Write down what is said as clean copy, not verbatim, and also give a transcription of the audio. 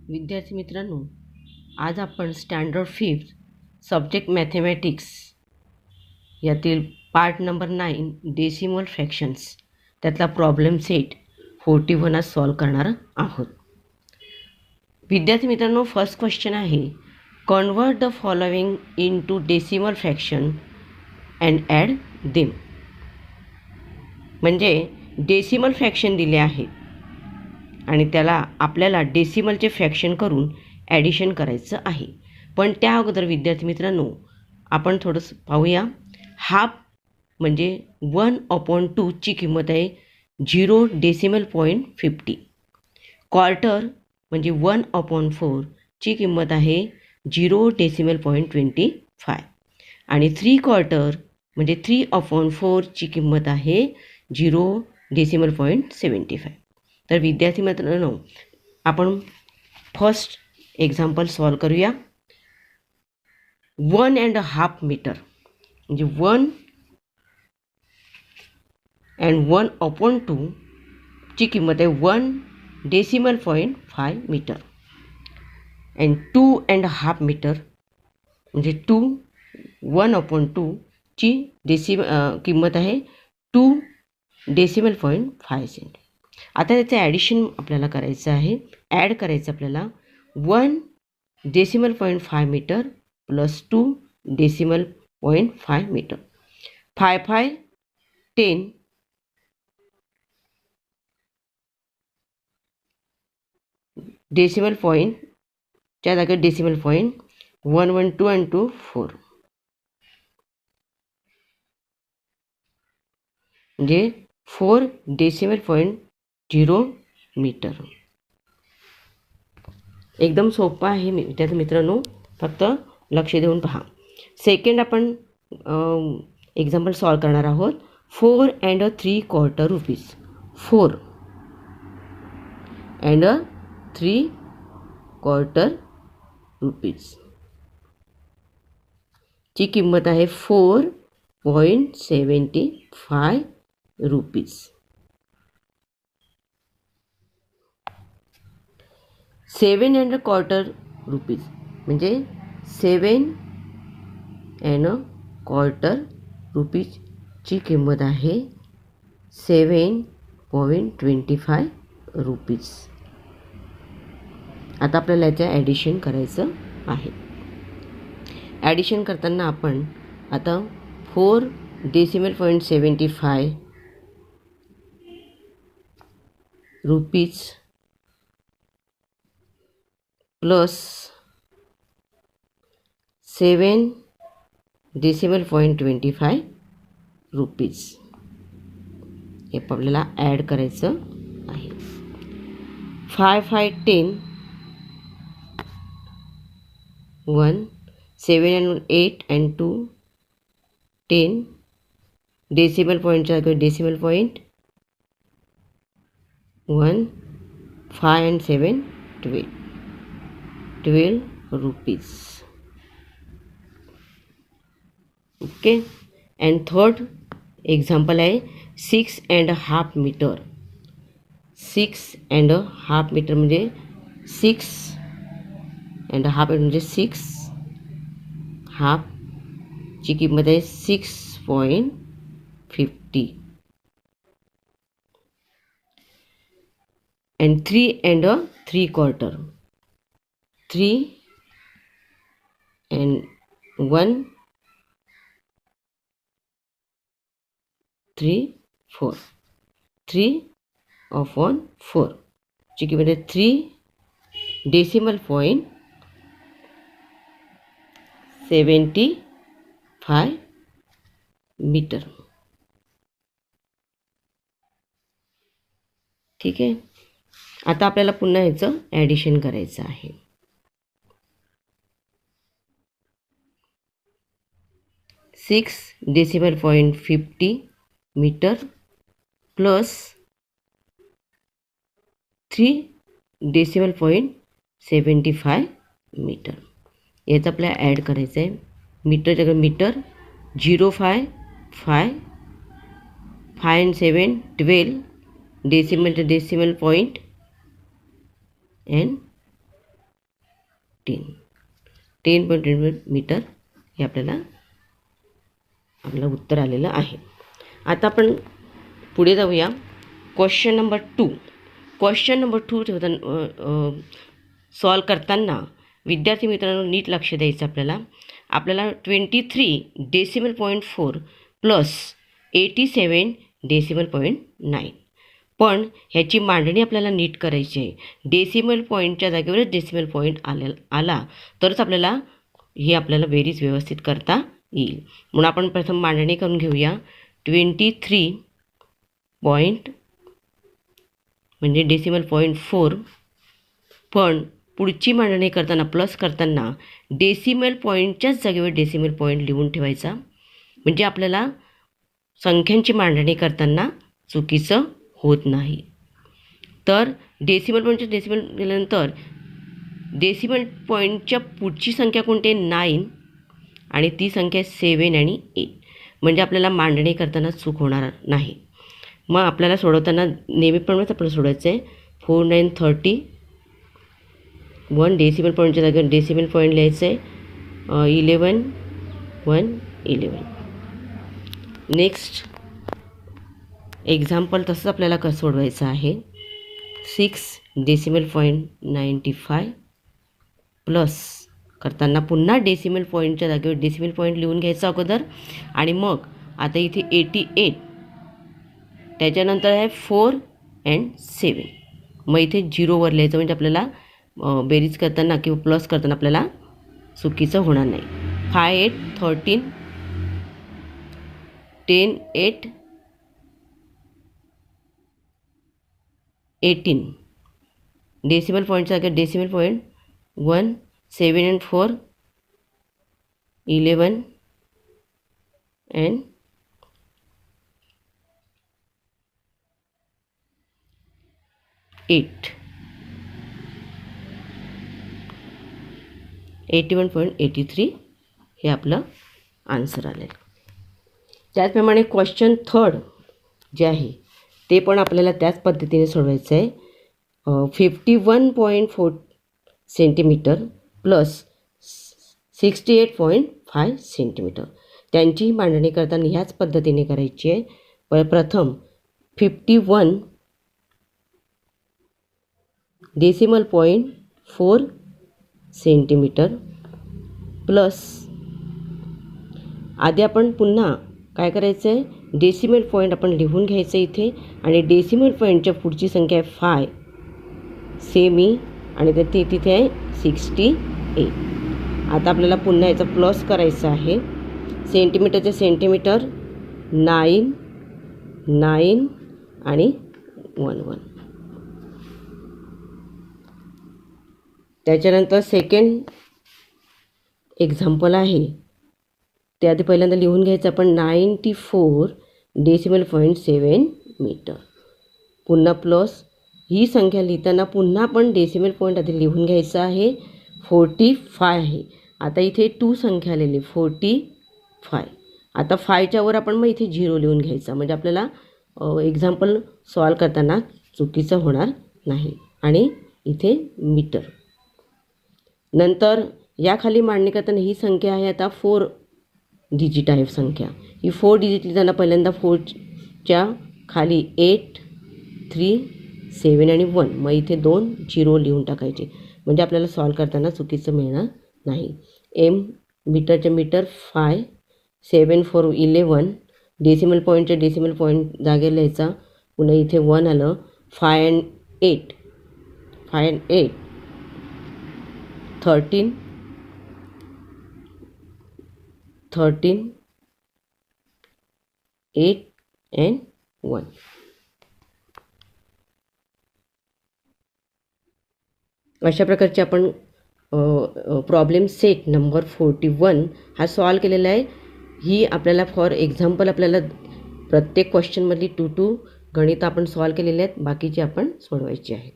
विद्यार्थी मित्रांनो, आज आपण स्टँडर्ड 5 सब्जेक्ट मॅथेमॅटिक्स यातील पार्ट नंबर 9 डेसिमल फ्रॅक्शन्स त्यातला प्रॉब्लेम सेट 41 आज सॉल्व करणार आहोत. विद्यार्थी मित्रांनो, फर्स्ट क्वेश्चन आहे, convert the following into decimal fraction and add them. म्हणजे डेसिमल फ्रॅक्शन दिले आहे आणि त्याला आपल्याला डेसिमलचे फ्रॅक्शन करून ॲडिशन करायचं आहे. पण त्या अगोदर विद्यार्थी मित्रांनो, आपण थोडंसं पाहूया. हाफ म्हणजे 1/2 ची किंमत आहे 0.50. क्वार्टर म्हणजे 1/4 ची किंमत आहे 0.25. आणि 3/4 म्हणजे 3/4 ची किंमत आहे 0.75. तर विद्यार्थी मित्रांनो, आपण फर्स्ट एक्झाम्पल सॉल्व करूया. 1.5 मीटर म्हणजे 1 and 1/2 ची किंमत आहे 1.5 मीटर. अँड 2.5 मीटर म्हणजे 1/2 ची किंमत आहे 2.5 सेंट. आता त्याचं ॲडिशन आपल्याला करायचं आहे. ॲड करायचं आपल्याला 1.5 मीटर प्लस 2.5 मीटर. 5 5 10 डेसिमल पॉईंटच्या जागी डेसिमल पॉईंट 1 1 2 and 2 4 म्हणजे 4.0 मीटर. एकदम सोपं आहे विद्यार्थी मित्रांनो, फक्त लक्ष देऊन पहा. सेकंड आपण एक्झाम्पल सॉल्व करणार आहोत. 4 and 3/4 रुपीज. 4 and 3/4 रुपीज ची किंमत आहे 4.75 रुपीज. 7.25 रुपीज म्हणजे 7.25 रुपीजची किंमत आहे 7.25 रुपीज. आता आपल्याला याचं ॲडिशन करायचं आहे. ॲडिशन करताना आपण आता 4.75 रुपीज प्लस 7.25 रुपीज हे आपल्याला ॲड करायचं आहे. 5 5 10 1 7 and 8 and 2 10 डेसिमल पॉईंटच्या जागी decimal point 1 5 and 7 12 rupees. Okay. And third example आहे 6.5 मीटर. 6.5 मीटर म्हणजे 6.5 म्हणजे 6 हाफ ची किंमत आहे 6.50. अँड 3 and 3/4 3 and 1 3 4 3/4 ची किंमत आहे 3.75 मीटर. ठीक आहे. आता आपल्याला पुन्हा याचं ॲडिशन करायचं आहे. 6.50 मीटर प्लस 3.75 मीटर याचं आपल्याला ॲड करायचं आहे. Metre metre 0 5 5 5 and 7 12 decimal to decimal point and 10.10 metre हे आपलं उत्तर आलेलं आहे. आता आपण पुढे जाऊया. क्वेश्चन नंबर 2 सॉल्व करताना विद्यार्थी मित्रांनो नीट लक्ष द्यायचं. आपल्याला 23.4 प्लस 87.9 पण ह्याची मांडणी आपल्याला नीट करायची आहे. डेसिमल पॉईंटच्या जागेवरच डेसिमल पॉईंट आला तरच आपल्याला बेरीज व्यवस्थित करता येईल. म्हणून आपण प्रथम मांडणी करून घेऊया. 23 पॉईंट म्हणजे डेसिमल पॉईंट 4 पण पुढची मांडणी करताना प्लस करताना डेसिमल पॉईंटच्याच जागेवर डेसिमल पॉईंट लिहून ठेवायचा. म्हणजे आपल्याला संख्यांची मांडणी करताना चुकीचं होत नाही. तर डेसिमल पॉईंटच्या डेसिमल केल्यानंतर डेसिमल पॉईंटच्या पुढची संख्या कोणती? 9 आणि ती संख्या 7 आणि 8. म्हणजे आपल्याला मांडणी करताना चूक होणार नाही. मग आपल्याला सोडवताना नेहमीप्रमाणेच आपल्याला सोडवायचं आहे. 4 9 30 1 डेसिमल पॉईंटच्या जागेवर डेसिमल पॉईंट लिहायचं आहे. 11 1 11. नेक्स्ट एक्झाम्पल तसंच आपल्याला कसं सोडवायचं आहे. 6 डेसिमल पॉईंट 95 प्लस करताना पुन्हा डेसिमल पॉईंटच्या जागेवर डेसिमल पॉईंट लिहून घ्यायचा अगोदर आणि मग आता इथे 88 त्याच्यानंतर आहे 4 and 7. मग इथे 0वर लिहायचं म्हणजे आपल्याला बेरीज करताना किंवा प्लस करताना आपल्याला चुकीचं होणार नाही. 5 8 13 10 8 18 डेसिमल पॉईंटच्या जागेवर डेसिमल पॉईंट 1 7 and 4 11 and 8 81.83 हे आपलं आन्सर आलेलं. त्याचप्रमाणे क्वेश्चन 3 जे आहे ते पण आपल्याला त्याच पद्धतीने सोडवायचं आहे. 51.4 सेंटीमीटर प्लस 68.5 सेंटीमीटर त्यांची मांडणी करताना ह्याच पद्धतीने करायची आहे. प्रथम 51 डेसिमल पॉईंट 4 सेंटीमीटर प्लस आधी आपण पुन्हा काय करायचं आहे. डेसिमल पॉईंट आपण लिहून घ्यायचं इथे आणि डेसिमल पॉईंटच्या पुढची संख्या आहे 5 सेमी आणि तिथे आहे 68. आता आपल्याला पुन्हा याचा प्लस करायचा आहे. सेंटीमीटरचे सेंटीमीटर 9 9 आणि 1 1. त्याच्यानंतर सेकंड एक्झाम्पल आहे ते आधी पहिल्यांदा लिहून घ्यायचं आपण. 94 डेसिमल पॉईंट 7 मीटर पुन्हा प्लस ही संख्या लिहिताना पुन्हा आपण डेसिमल पॉईंट आधी लिहून घ्यायचं आहे. 45 आहे. आता इथे 2 संख्या आलेली 45. आता 5च्या वर आपण मग इथे 0 लिहून घ्यायचा म्हणजे आपल्याला एक्झाम्पल सॉल्व करताना चुकीचं होणार नाही. आणि इथे मीटर. नंतर याखाली मांडणी करताना ही संख्या आहे आता 4 डिजिट आहे संख्या. ही 4 डिजिट लिहिताना पहिल्यांदा 4च्या खाली 8 3 7 आणि 1 मग इथे 2 0 लिहून टाकायचे म्हणजे आपल्याला सॉल्व करताना चुकीचं मिळणार नाही. मीटरच्या मीटर 5 7 4 11 डेसिमल पॉईंटच्या डेसिमल पॉईंट जागेला लिहायचा. पुन्हा इथे 1 आलं. 5 and 8 13 8 and 1. अशा प्रकारचे आपण प्रॉब्लेम सेट नंबर 41 हा सॉल्व केलेला आहे. ही आपल्याला फॉर एक्झाम्पल आपल्याला प्रत्येक क्वेश्चनमधली 2 गणितं आपण सॉल्व केलेले आहेत. बाकीचे आपण सोडवायचे आहेत.